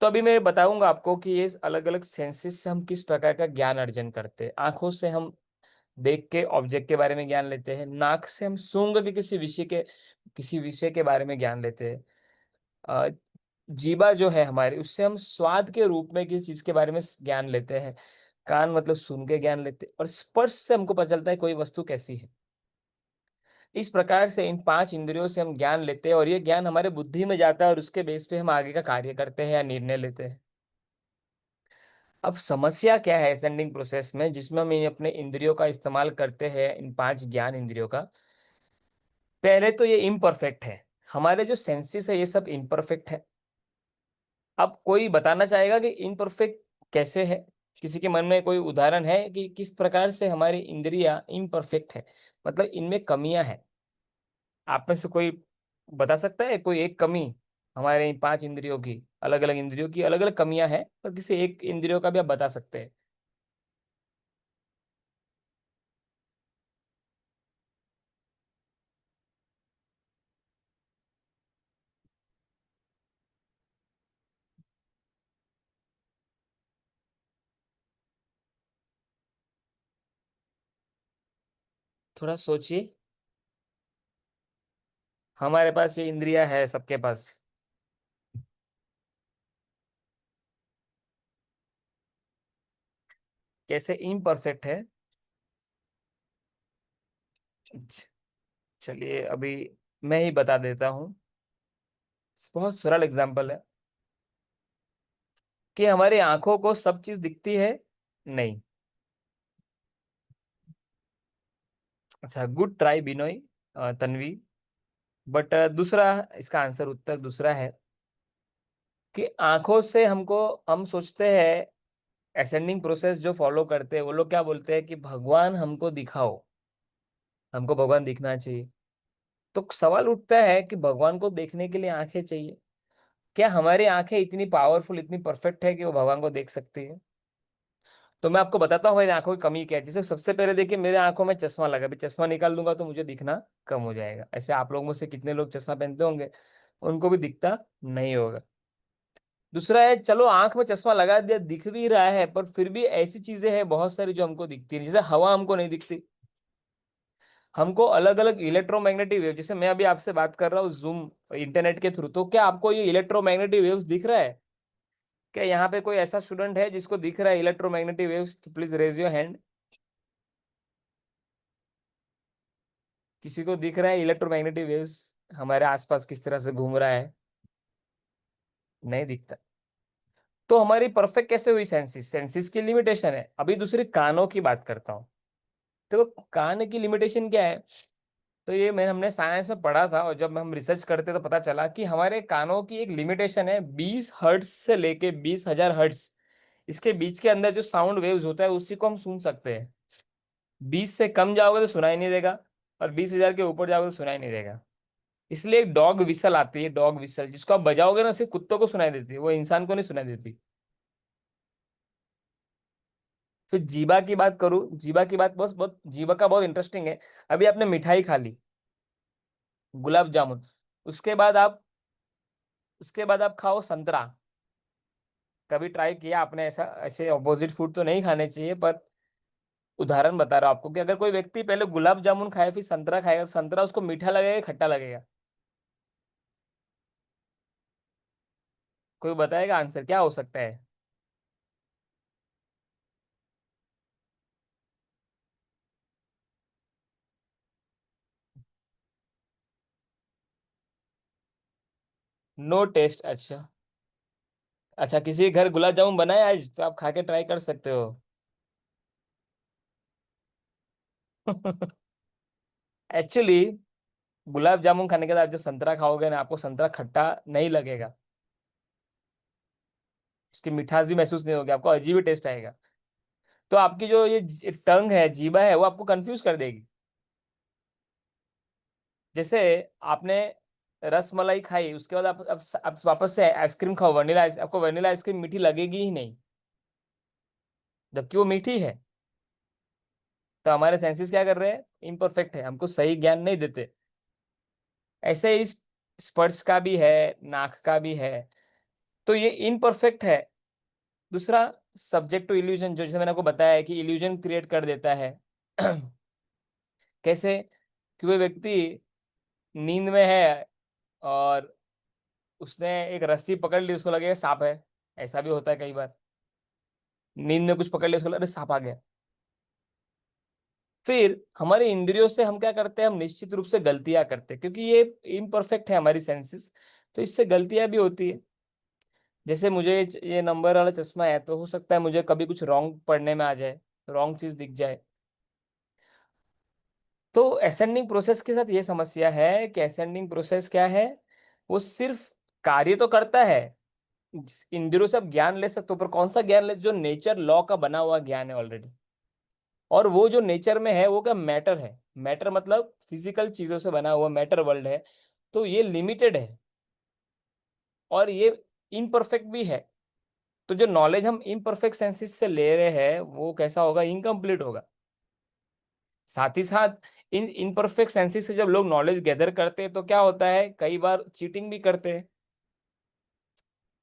S1: तो अभी मैं बताऊंगा आपको कि ये अलग अलग सेंसेस से हम किस प्रकार का ज्ञान अर्जन करते हैं। आंखों से हम देख के ऑब्जेक्ट के बारे में ज्ञान लेते हैं। नाक से हम सूंघ के किसी विषय के बारे में ज्ञान लेते हैं। अ, जीभा जो है हमारी, उससे हम स्वाद के रूप में किसी चीज के बारे में ज्ञान लेते हैं। कान मतलब सुन के ज्ञान लेते हैं। और स्पर्श से हमको पता चलता है कोई वस्तु कैसी है। इस प्रकार से इन 5 इंद्रियों से हम ज्ञान लेते हैं और ये ज्ञान हमारे बुद्धि में जाता है और उसके बेस पे हम आगे का कार्य करते हैं या निर्णय लेते हैं। अब समस्या क्या है असेंडिंग प्रोसेस में, जिसमें हम अपने इंद्रियों का इस्तेमाल करते हैं, इन 5 ज्ञान इंद्रियों का। पहले तो ये इम्परफेक्ट है। हमारे जो सेंसेस है ये सब इम्परफेक्ट है। अब कोई बताना चाहेगा कि इम्परफेक्ट कैसे है? किसी के मन में कोई उदाहरण है कि किस प्रकार से हमारी इंद्रियां इम्परफेक्ट है, मतलब इनमें कमियां हैं? आप में से कोई बता सकता है कोई एक कमी? हमारे इन 5 इंद्रियों की, अलग अलग इंद्रियों की अलग अलग कमियां हैं, पर किसी एक इंद्रियों का भी आप बता सकते हैं। थोड़ा सोचिए। हमारे पास ये इंद्रियां है, सबके पास। कैसे इम्परफेक्ट है? अच्छा, चलिए अभी मैं ही बता देता हूँ। बहुत सरल एग्जांपल है कि हमारी आंखों को सब चीज दिखती है। नहीं। अच्छा, गुड ट्राई बिनोई, तन्वी। बट दूसरा, इसका आंसर उत्तर दूसरा है कि आंखों से हमको, हम सोचते हैं, असेंडिंग प्रोसेस जो फॉलो करते हैं वो लोग क्या बोलते हैं कि भगवान हमको दिखाओ, हमको भगवान दिखना चाहिए। तो सवाल उठता है कि भगवान को देखने के लिए आंखें चाहिए, क्या हमारी आंखें इतनी पावरफुल, इतनी परफेक्ट है कि वो भगवान को देख सकती है? तो मैं आपको बताता हूँ मेरी आंखों की कमी क्या है। जैसे सबसे पहले देखिए, मेरे आंखों में चश्मा लगा, अभी चश्मा निकाल दूंगा तो मुझे दिखना कम हो जाएगा। ऐसे आप लोगों में से कितने लोग चश्मा पहनते होंगे, उनको भी दिखता नहीं होगा। दूसरा है, चलो आंख में चश्मा लगा दिया, दिख भी रहा है, पर फिर भी ऐसी चीजें हैं बहुत सारी जो हमको दिखती नहीं। जैसे हवा हमको नहीं दिखती, हमको अलग अलग इलेक्ट्रोमैग्नेटिक वेव, जैसे मैं अभी आपसे बात कर रहा हूँ जूम इंटरनेट के थ्रू, तो क्या आपको ये इलेक्ट्रोमैग्नेटिक वेव्स दिख रहा है? क्या यहाँ पे कोई ऐसा स्टूडेंट है जिसको दिख रहा है इलेक्ट्रोमैग्नेटिक वेव्स? तो प्लीज रेज योर हैंड। किसी को दिख रहा है इलेक्ट्रोमैग्नेटिक वेव्स हमारे आसपास किस तरह से घूम रहा है? नहीं दिखता। तो हमारी परफेक्ट कैसे हुई सेंसिस? सेंसिस की लिमिटेशन है। अभी दूसरी कानों की बात करता हूँ। तो कान की लिमिटेशन क्या है? तो ये मैंने हमने साइंस में पढ़ा था, और जब हम रिसर्च करते तो पता चला कि हमारे कानों की एक लिमिटेशन है, 20 हर्ट्ज से लेके 20,000 हर्ट्ज, इसके बीच के अंदर जो साउंड वेव्स होता है उसी को हम सुन सकते हैं। 20 से कम जाओगे तो सुनाई नहीं देगा, और 20,000 के ऊपर जाओगे तो सुनाई नहीं देगा। इसलिए एक डॉग विसल आती है, डॉग विसल, जिसको आप बजाओगे ना सिर्फ कुत्तों को सुनाई देती है, वो इंसान को नहीं सुनाई देती। फिर जीबा की बात करूं, जीबा की बात बस बहुत, जीबा का बहुत इंटरेस्टिंग है। अभी आपने मिठाई खा ली, गुलाब जामुन, उसके बाद आप, उसके बाद आप खाओ संतरा। कभी ट्राई किया आपने ऐसा? ऐसे ऑपोजिट फूड तो नहीं खाने चाहिए, पर उदाहरण बता रहा हूं आपको कि अगर कोई व्यक्ति पहले गुलाब जामुन खाए फिर संतरा खाएगा, तो संतरा उसको मीठा लगेगा या खट्टा लगेगा? कोई बताएगा आंसर क्या हो सकता है? नो टेस्ट, अच्छा। अच्छा, किसी के घर गुलाब जामुन बनाए आज तो आप खा के ट्राई कर सकते हो। एक्चुअली गुलाब जामुन खाने के बाद जब संतरा खाओगे ना, आपको संतरा खट्टा नहीं लगेगा, उसकी मिठास भी महसूस नहीं होगी, आपको अजीब ही टेस्ट आएगा। तो आपकी जो ये टंग है, जीभा है, वो आपको कंफ्यूज कर देगी। जैसे आपने रस मलाई खाई, उसके बाद आप वापस से आइसक्रीम खाओ, वनीला आइस, आपको वनीला आइसक्रीम मीठी लगेगी ही नहीं, जबकि वो मीठी है। तो हमारे सेंसेस क्या कर रहे हैं? इम्परफेक्ट है, हमको सही ज्ञान नहीं देते। ऐसे ही स्पर्श का भी है, नाक का भी है, तो ये इनपरफेक्ट है। दूसरा, सब्जेक्ट टू इल्यूजन, जो जैसे मैंने आपको बताया है कि इल्यूजन क्रिएट कर देता है। कैसे? कि कोई व्यक्ति नींद में है और उसने एक रस्सी पकड़ ली, उसको लगेगा सांप है। ऐसा भी होता है कई बार, नींद में कुछ पकड़ लिया, उसको लगा अरे सांप आ गया। फिर हमारे इंद्रियों से हम क्या करते हैं? हम निश्चित रूप से गलतियां करते हैं, क्योंकि ये इम्परफेक्ट है हमारी सेंसेस, तो इससे गलतियां भी होती है। जैसे मुझे ये नंबर वाला चश्मा है, तो हो सकता है मुझे कभी कुछ रॉन्ग पढ़ने में आ जाए, रॉन्ग चीज दिख जाए। तो असेंडिंग प्रोसेस के साथ ये समस्या है कि असेंडिंग प्रोसेस क्या है? वो सिर्फ कार्य तो करता है, इंद्रियों से आप ज्ञान ले सकते हो, पर कौन सा ज्ञान ले? जो नेचर लॉ का बना हुआ ज्ञान है ऑलरेडी। और वो जो नेचर में है वो क्या? मैटर है। मैटर मतलब फिजिकल चीजों से बना हुआ मैटर वर्ल्ड है। तो ये लिमिटेड है, और ये इम्परफेक्ट भी है। तो जो नॉलेज हम इम्परफेक्ट सेंसेस से ले रहे हैं वो कैसा होगा? इनकम्प्लीट होगा। साथ ही साथ इन इम्परफेक्ट सेंसेस से जब लोग नॉलेज गैदर करते हैं तो क्या होता है? कई बार चीटिंग भी करते हैं।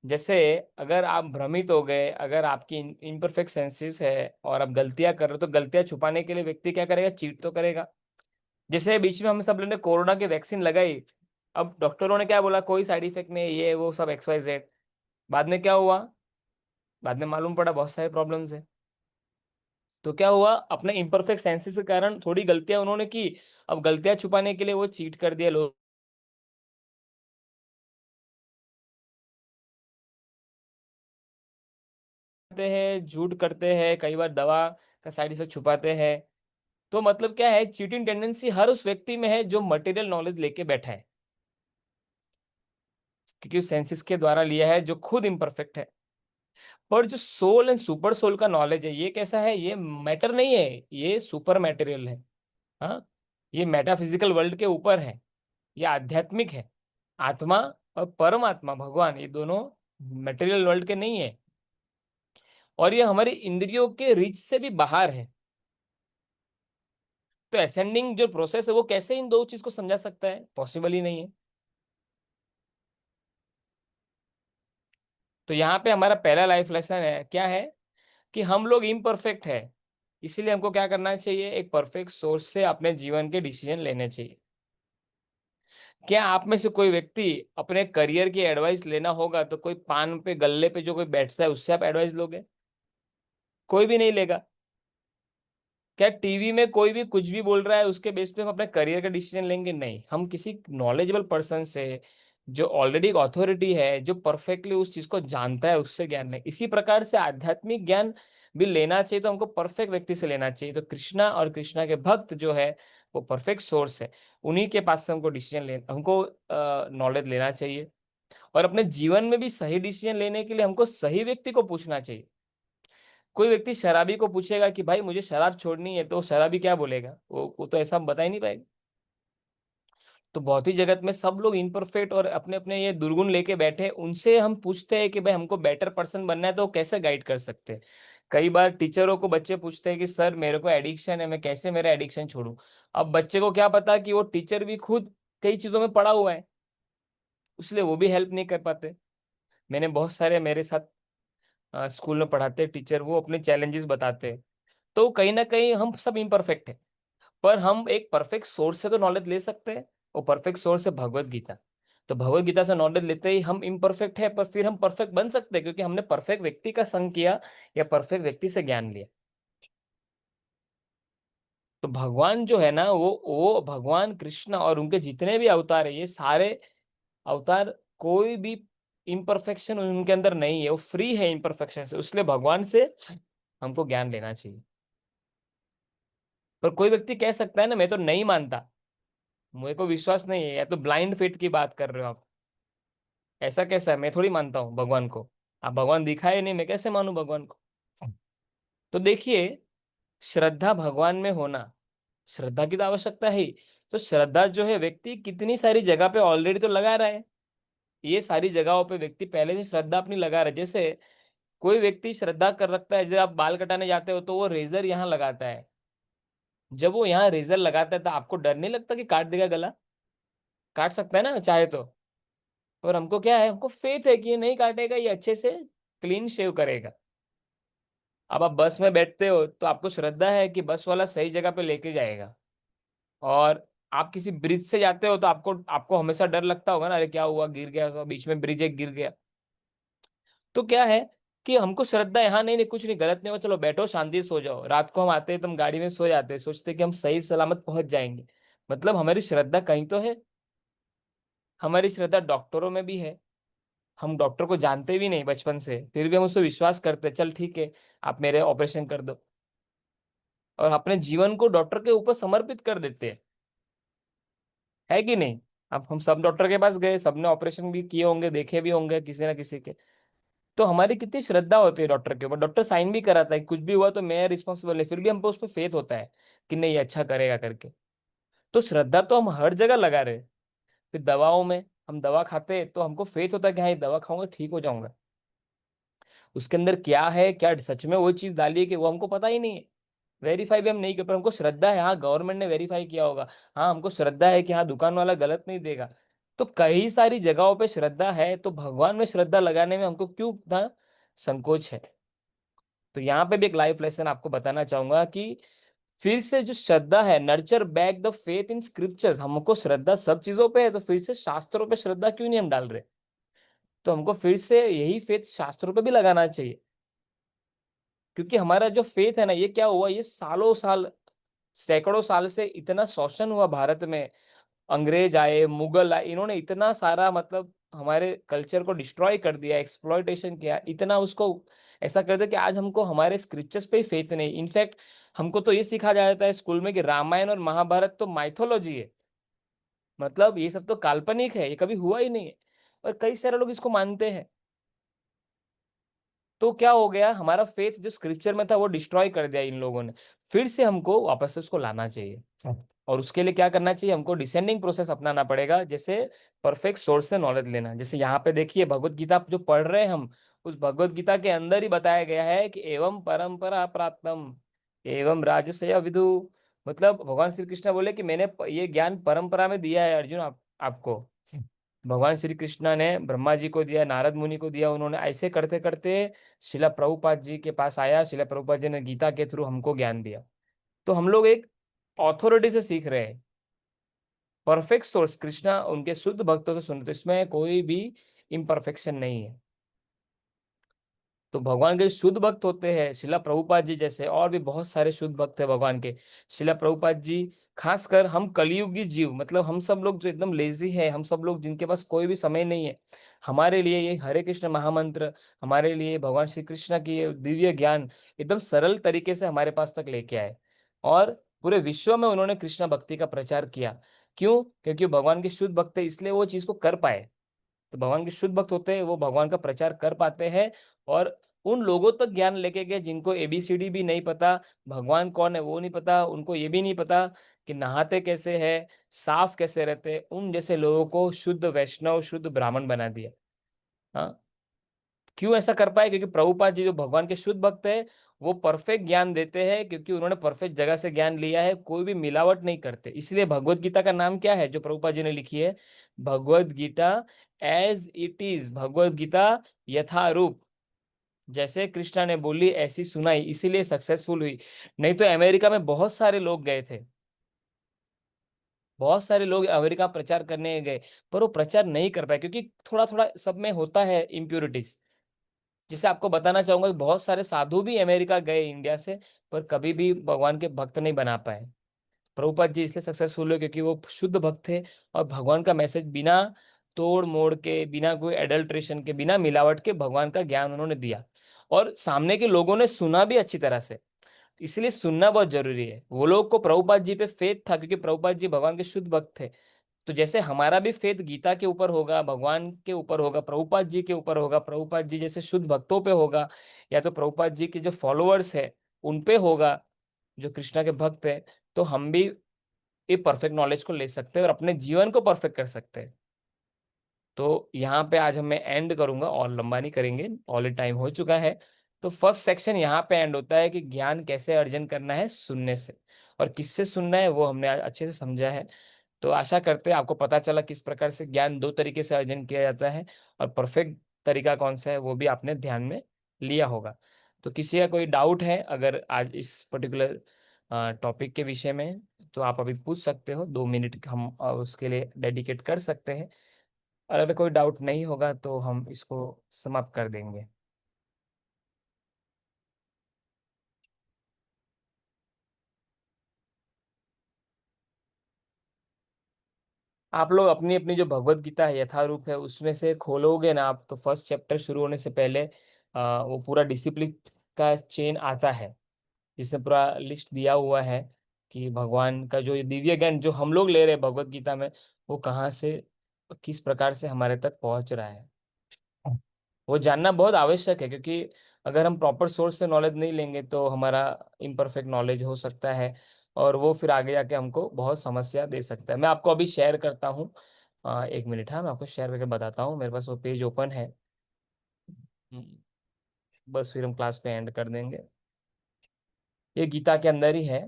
S1: जैसे अगर आप भ्रमित हो गए, अगर आपकी इम्परफेक्ट सेंसेस है और आप गलतियां कर रहे हो, तो गलतियां छुपाने के लिए व्यक्ति क्या करेगा? चीट तो करेगा। जैसे बीच में हम सब लोगों ने कोरोना की वैक्सीन लगाई, अब डॉक्टरों ने क्या बोला? कोई साइड इफेक्ट नहीं, ये वो सब XYZ। बाद में क्या हुआ? बाद में मालूम पड़ा बहुत सारे प्रॉब्लम्स है। तो क्या हुआ, अपने इम्परफेक्ट सेंसेस के कारण थोड़ी गलतियां उन्होंने की। अब गलतियां छुपाने के लिए वो चीट कर दिया, लोग करते हैं, झूठ करते हैं, कई बार दवा का साइड इफेक्ट छुपाते हैं। तो मतलब क्या है, चीटिंग टेंडेंसी हर उस व्यक्ति में है जो मटेरियल नॉलेज लेके बैठा है, क्योंकि उस सेंसेस के द्वारा लिया है, जो खुद इम्परफेक्ट है। पर जो सोल एंड सुपर सोल का नॉलेज है, ये कैसा है, ये मैटर नहीं है, ये सुपर मटेरियल है। हाँ, ये मेटाफिजिकल वर्ल्ड के ऊपर है, ये आध्यात्मिक है। आत्मा और परमात्मा भगवान, ये दोनों मटेरियल वर्ल्ड के नहीं है, और ये हमारी इंद्रियों के रीच से भी बाहर है। तो असेंडिंग जो प्रोसेस है, वो कैसे इन दो चीज को समझा सकता है, पॉसिबल ही नहीं है। तो यहाँ पे हमारा पहला लाइफ लेसन है, क्या है, कि हम लोग इम्परफेक्ट है, इसीलिए हमको क्या करना चाहिए, एक परफेक्ट सोर्स से अपने जीवन के डिसीजन लेने चाहिए। क्या आप में से कोई व्यक्ति अपने करियर की एडवाइस लेना होगा तो कोई पान पे गल्ले पे जो कोई बैठता है उससे आप एडवाइस लोगे? कोई भी नहीं लेगा। क्या टीवी में कोई भी कुछ भी बोल रहा है उसके बेस पे हम अपने करियर का डिसीजन लेंगे? नहीं, हम किसी नॉलेजेबल पर्सन से, जो ऑलरेडी एक अथॉरिटी है, जो परफेक्टली उस चीज को जानता है, उससे ज्ञान लें। इसी प्रकार से आध्यात्मिक ज्ञान भी लेना चाहिए तो हमको परफेक्ट व्यक्ति से लेना चाहिए। तो कृष्णा और कृष्णा के भक्त जो है, वो परफेक्ट सोर्स है, उन्हीं के पास से हमको डिसीजन ले, हमको नॉलेज लेना चाहिए। और अपने जीवन में भी सही डिसीजन लेने के लिए हमको सही व्यक्ति को पूछना चाहिए। कोई व्यक्ति शराबी को पूछेगा कि भाई मुझे शराब छोड़नी है, तो शराबी क्या बोलेगा, वो तो ऐसा बता ही नहीं पाएगा। तो भौतिक जगत में सब लोग इम्परफेक्ट और अपने अपने ये दुर्गुण लेके बैठे हैं, उनसे हम पूछते हैं कि भाई हमको बेटर पर्सन बनना है, तो वो कैसे गाइड कर सकते हैं। कई बार टीचरों को बच्चे पूछते हैं कि सर मेरे को एडिक्शन है, मैं कैसे मेरा एडिक्शन छोड़ूं। अब बच्चे को क्या पता कि वो टीचर भी खुद कई चीजों में पड़ा हुआ है, इसलिए वो भी हेल्प नहीं कर पाते। मैंने बहुत सारे मेरे साथ स्कूल में पढ़ाते टीचर, वो अपने चैलेंजेस बताते हैं। तो कहीं ना कहीं हम सब इम्परफेक्ट है, पर हम एक परफेक्ट सोर्स से तो नॉलेज ले सकते हैं। वो परफेक्ट सोर्स है भगवत गीता। तो भगवत गीता से नॉलेज लेते ही हम इम्परफेक्ट है, पर फिर हम परफेक्ट बन सकते हैं, क्योंकि हमने परफेक्ट व्यक्ति का संग किया या परफेक्ट व्यक्ति से ज्ञान लिया। तो भगवान जो है ना, वो भगवान कृष्ण और उनके जितने भी अवतार है, ये सारे अवतार, कोई भी इम्परफेक्शन उनके अंदर नहीं है, वो फ्री है इम्परफेक्शन से, इसलिए भगवान से हमको ज्ञान लेना चाहिए। पर कोई व्यक्ति कह सकता है ना, मैं तो नहीं मानता, मुझे को विश्वास नहीं है, या तो ब्लाइंड फेथ की बात कर रहे हो आप। ऐसा कैसा है, मैं थोड़ी मानता हूँ भगवान को। आप भगवान दिखाए नहीं, मैं कैसे मानूं भगवान को? तो देखिए, श्रद्धा भगवान में होना, श्रद्धा की तो आवश्यकता है ही। तो श्रद्धा जो है, व्यक्ति कितनी सारी जगह पे ऑलरेडी तो लगा रहा है। ये सारी जगहों पे व्यक्ति पहले से श्रद्धा अपनी लगा रहा है। जैसे कोई व्यक्ति श्रद्धा कर रखता है, जब आप बाल कटाने जाते हो तो वो रेजर यहाँ लगाता है। जब वो यहाँ रेजर लगाता है तो आपको डर नहीं लगता कि काट देगा गला? काट सकता है ना चाहे तो। और हमको क्या है, हमको फेथ है कि ये नहीं काटेगा, ये अच्छे से क्लीन शेव करेगा। अब आप बस में बैठते हो तो आपको श्रद्धा है कि बस वाला सही जगह पे लेके जाएगा। और आप किसी ब्रिज से जाते हो तो आपको आपको हमेशा डर लगता होगा ना, अरे क्या हुआ, गिर गया तो, बीच में ब्रिज एक गिर गया। तो क्या है कि हमको श्रद्धा यहाँ नहीं, नहीं कुछ नहीं, गलत नहीं हो, चलो बैठो शांति से सो जाओ। रात को हम आते हैं तो हम गाड़ी में सो जाते हैं, सोचते हैं कि हम सही सलामत पहुंच जाएंगे। मतलब हमारी श्रद्धा कहीं तो है। हमारी श्रद्धा डॉक्टरों में भी है। हम डॉक्टर को जानते भी नहीं बचपन से, फिर भी हम उस पर विश्वास करते हैं, चल ठीक है आप मेरे ऑपरेशन कर दो। और अपने जीवन को डॉक्टर के ऊपर समर्पित कर देते हैं, है कि नहीं? अब हम सब डॉक्टर के पास गए, सबने ऑपरेशन भी किए होंगे, देखे भी होंगे किसी ना किसी के। तो हमारी कितनी श्रद्धा होती है डॉक्टर के ऊपर, डॉक्टर साइन भी कराता है, कुछ भी हुआ तो मैं रिस्पॉन्सिबल है, फिर भी हम पे उस पर फेथ होता है कि नहीं ये अच्छा करेगा करके। तो श्रद्धा तो हम हर जगह लगा रहे हैं। फिर दवाओं में, हम दवा खाते हैं तो हमको फेथ होता है कि हाँ ये दवा खाऊंगा ठीक हो जाऊंगा। उसके अंदर क्या है, क्या सच में वो चीज डाली है कि वो हमको पता ही नहीं है। वेरीफाई भी हम नहीं कर, पर हमको श्रद्धा है, हाँ गवर्नमेंट ने वेरीफाई किया होगा। हाँ हमको श्रद्धा है कि हाँ दुकान वाला गलत नहीं देगा। तो कई सारी जगहों पे श्रद्धा है, तो भगवान में श्रद्धा लगाने में हमको क्यों इतना संकोच है? तो यहाँ पे भी एक लाइफ लेसन आपको बताना चाहूंगा कि फिर से जो श्रद्धा है, nurture back the faith in scriptures. हमको श्रद्धा सब चीजों पे है, तो फिर से शास्त्रों पे श्रद्धा क्यों नहीं हम डाल रहे? तो हमको फिर से यही फेथ शास्त्रों पे भी लगाना चाहिए। क्योंकि हमारा जो फेथ है ना, ये क्या हुआ, ये सालों साल, सैकड़ों साल से इतना शोषण हुआ भारत में। अंग्रेज आए, मुगल आए, इन्होंने इतना सारा मतलब हमारे कल्चर को डिस्ट्रॉय कर दिया, एक्सप्लॉइटेशन किया, इतना उसको ऐसा कर दिया कि आज हमको हमारे स्क्रिप्चर्स पे ही फेथ नहीं। इनफैक्ट हमको तो ये सिखाया जाता है स्कूल में कि रामायण और महाभारत तो माइथोलॉजी है, मतलब ये सब तो काल्पनिक है, ये कभी हुआ ही नहीं है। और कई सारे लोग इसको मानते हैं। तो क्या हो गया, हमारा फेथ जो स्क्रिप्चर में था वो डिस्ट्रॉय कर दिया इन लोगों ने। फिर से हमको वापस से उसको लाना चाहिए। और उसके लिए क्या करना चाहिए, हमको डिसेंडिंग प्रोसेस अपनाना पड़ेगा। जैसे परफेक्ट सोर्स से नॉलेज लेना, जैसे यहाँ पे देखिए भगवत गीता जो पढ़ रहे हैं हम, उस भगवत गीता के अंदर ही बताया गया है कि एवं परंपरा प्राप्तम एवं राजस्य विदु। मतलब भगवान श्री कृष्ण बोले कि मैंने ये ज्ञान परंपरा में दिया है अर्जुन, आपको। भगवान श्री कृष्ण ने ब्रह्मा जी को दिया, नारद मुनि को दिया, उन्होंने ऐसे करते करते शिला प्रभुपाद जी के पास आया, शिला प्रभुपाद जी ने गीता के थ्रू हमको ज्ञान दिया। तो हम लोग एक ऑथोरिटी से सीख रहे हैं, परफेक्ट सोर्स कृष्णा उनके शुद्ध भक्तों से सुनते, इसमें कोई भी इम्परफेक्शन नहीं है। तो भगवान के शुद्ध भक्त होते हैं शिला प्रभुपाद जी जैसे, और भी बहुत सारे शुद्ध भक्त हैं भगवान के। शिला प्रभुपाद जी, खासकर हम कलयुगी जीव, मतलब हम सब लोग जो एकदम लेजी है, हम सब लोग जिनके पास कोई भी समय नहीं है, हमारे लिए ये हरे कृष्ण महामंत्र, हमारे लिए भगवान श्री कृष्ण की ये दिव्य ज्ञान एकदम सरल तरीके से हमारे पास तक लेके आए। और पूरे विश्व में उन्होंने कृष्ण भक्ति का प्रचार किया। क्यों? क्योंकि भगवान के शुद्ध भक्त है, इसलिए वो चीज को कर पाए। तो भगवान के शुद्ध भक्त होते हैं, वो भगवान का प्रचार कर पाते हैं। और उन लोगों तक ज्ञान लेके गए जिनको एबीसीडी भी नहीं पता, भगवान कौन है वो नहीं पता, उनको ये भी नहीं पता कि नहाते कैसे है, साफ कैसे रहते, उन जैसे लोगों को शुद्ध वैष्णव, शुद्ध ब्राह्मण बना दिया। हाँ। क्यों ऐसा कर पाए? क्योंकि प्रभुपाद जी जो भगवान के शुद्ध भक्त है, वो परफेक्ट ज्ञान देते हैं, क्योंकि उन्होंने परफेक्ट जगह से ज्ञान लिया है, कोई भी मिलावट नहीं करते। इसलिए भगवत गीता का नाम क्या है जो प्रभुपाद जी ने लिखी है? Bhagavad Gita as it is, Bhagavad Gita यथारूप, जैसे कृष्णा ने बोली ऐसी सुनाई, इसीलिए सक्सेसफुल हुई। नहीं तो अमेरिका में बहुत सारे लोग गए थे, बहुत सारे लोग अमेरिका प्रचार करने गए, पर वो प्रचार नहीं कर पाए, क्योंकि थोड़ा थोड़ा सब में होता है इम्प्योरिटीज। जिसे आपको बताना चाहूंगा कि बहुत सारे साधु भी अमेरिका गए इंडिया से, पर कभी भी भगवान के भक्त नहीं बना पाए। प्रभुपाद जी इसलिए सक्सेसफुल हुए क्योंकि वो शुद्ध भक्त थे, और भगवान का मैसेज बिना तोड़ मोड़ के, बिना कोई एडल्ट्रेशन के, बिना मिलावट के भगवान का ज्ञान उन्होंने दिया। और सामने के लोगों ने सुना भी अच्छी तरह से। इसलिए सुनना बहुत जरूरी है। वो लोग को प्रभुपाद जी पे फेथ था, क्योंकि प्रभुपाद जी भगवान के शुद्ध भक्त थे। तो जैसे हमारा भी फेथ गीता के ऊपर होगा, भगवान के ऊपर होगा, प्रभुपाद जी के ऊपर होगा, प्रभुपाद जी जैसे शुद्ध भक्तों पे होगा, या तो प्रभुपाद जी के जो फॉलोअर्स है उन पे होगा, जो कृष्णा के भक्त है, तो हम भी ये परफेक्ट नॉलेज को ले सकते हैं और अपने जीवन को परफेक्ट कर सकते हैं। तो यहाँ पे आज हम मैं एंड करूंगा, और लंबा नहीं करेंगे, ऑलरेडी टाइम हो चुका है। तो फर्स्ट सेक्शन यहाँ पे एंड होता है कि ज्ञान कैसे अर्जन करना है, सुनने से। और किससे सुनना है वो हमने आज अच्छे से समझा है। तो आशा करते हैं आपको पता चला किस प्रकार से ज्ञान दो तरीके से अर्जन किया जाता है, और परफेक्ट तरीका कौन सा है वो भी आपने ध्यान में लिया होगा। तो किसी का कोई डाउट है अगर आज इस पर्टिकुलर टॉपिक के विषय में, तो आप अभी पूछ सकते हो, 2 मिनट हम उसके लिए डेडिकेट कर सकते हैं। और अगर कोई डाउट नहीं होगा तो हम इसको समाप्त कर देंगे। आप लोग अपनी अपनी जो भगवत गीता है यथारूप है उसमें से खोलोगे ना आप, तो फर्स्ट चैप्टर शुरू होने से पहले वो पूरा डिसिप्लिन का चेन आता है, जिसमें पूरा लिस्ट दिया हुआ है कि भगवान का जो ये दिव्य ज्ञान जो हम लोग ले रहे हैं भगवत गीता में, वो कहाँ से, किस प्रकार से हमारे तक पहुंच रहा है। वो जानना बहुत आवश्यक है, क्योंकि अगर हम प्रॉपर सोर्स से नॉलेज नहीं लेंगे तो हमारा इम्परफेक्ट नॉलेज हो सकता है, और वो फिर आगे जाके हमको बहुत समस्या दे सकता है। मैं आपको अभी शेयर करता हूँ, 1 मिनट, हाँ मैं आपको शेयर करके बताता हूँ, मेरे पास वो पेज ओपन है। हम्म, बस फिर हम क्लास पे एंड कर देंगे। ये गीता के अंदर ही है।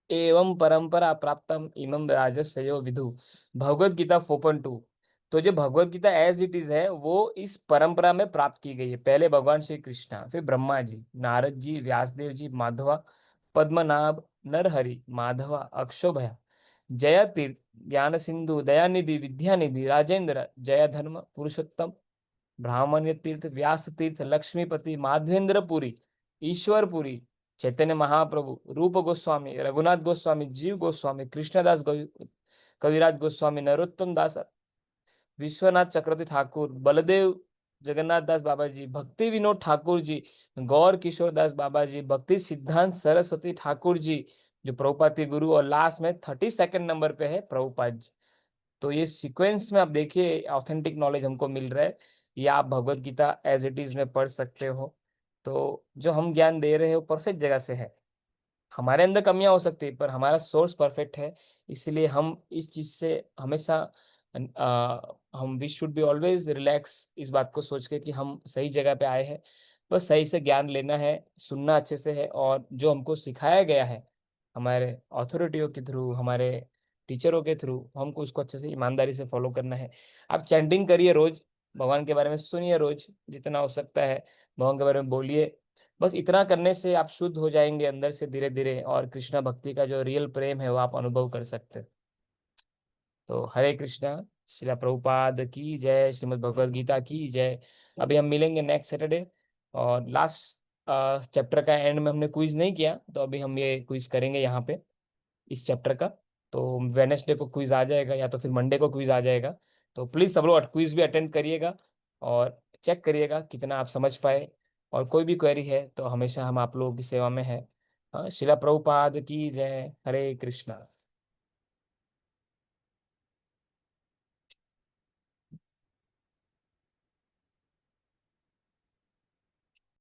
S1: एवं परंपरा प्राप्तम इमं राजस्यो विदु, भगवत गीता 4.2। तो जो Bhagavad Gita as it is है वो इस परंपरा में प्राप्त की गई है। पहले भगवान श्री कृष्णा, फिर ब्रह्मा जी, नारद जी, व्यासदेव जी, माधवा, पद्मनाभ, नरहरि, माधवा, अक्षोभय, जय तीर्थ, ज्ञान सिंधु, दयानिधि, विद्यानिधि, राजेंद्र, जय धर्म, पुरुषोत्तम, ब्राह्मण्य तीर्थ, व्यास तीर्थ, लक्ष्मीपति, माधवेंद्रपुरी, ईश्वरपुरी, चैतन्य महाप्रभु, रूप गोस्वामी, रघुनाथ गोस्वामी, जीव गोस्वामी, कविराज गोस्वामी, नरोत्तम दास, विश्वनाथ चक्रवर्ती ठाकुर, बलदेव जगन्नाथ दास बाबा जी, भक्ति विनोद ठाकुर जी, गौर किशोर दास बाबा जी, भक्ति सिद्धांत सरस्वती ठाकुर जी, जो प्रभुपाद के गुरु, और लास्ट में 32nd नंबर पे है प्रभुपाद जी। तो ये सीक्वेंस में आप देखिए ऑथेंटिक नॉलेज हमको मिल रहा है। या आप Bhagavad Gita as it is में पढ़ सकते हो। तो जो हम ज्ञान दे रहे हो परफेक्ट जगह से है। हमारे अंदर कमियां हो सकती है पर हमारा सोर्स परफेक्ट है। इसलिए हम इस चीज से हमेशा हम we should be always relax इस बात को सोच के कि हम सही जगह पे आए हैं। बस सही से ज्ञान लेना है, सुनना अच्छे से है, और जो हमको सिखाया गया है हमारे अथॉरिटियों के थ्रू, हमारे टीचरों के थ्रू, हमको उसको अच्छे से ईमानदारी से फॉलो करना है। आप चैंटिंग करिए रोज, भगवान के बारे में सुनिए रोज जितना हो सकता है, भगवान के बारे में बोलिए। बस इतना करने से आप शुद्ध हो जाएंगे अंदर से धीरे धीरे, और कृष्णा भक्ति का जो रियल प्रेम है वो आप अनुभव कर सकते हैं। तो हरे कृष्णा। श्रीला प्रभुपाद की जय, श्रीमद् भगवद गीता की जय। अभी हम मिलेंगे नेक्स्ट सैटरडे। और लास्ट चैप्टर का एंड में हमने क्विज नहीं किया, तो अभी हम ये क्विज करेंगे यहाँ पे इस चैप्टर का। तो वेनेसडे को क्विज आ जाएगा या तो फिर मंडे को क्विज आ जाएगा। तो प्लीज सब लोग क्विज भी अटेंड करिएगा और चेक करिएगा कितना आप समझ पाए। और कोई भी क्वेरी है तो हमेशा हम आप लोगों की सेवा में है। हाँ, शिला प्रभुपाद की जय। हरे कृष्णा।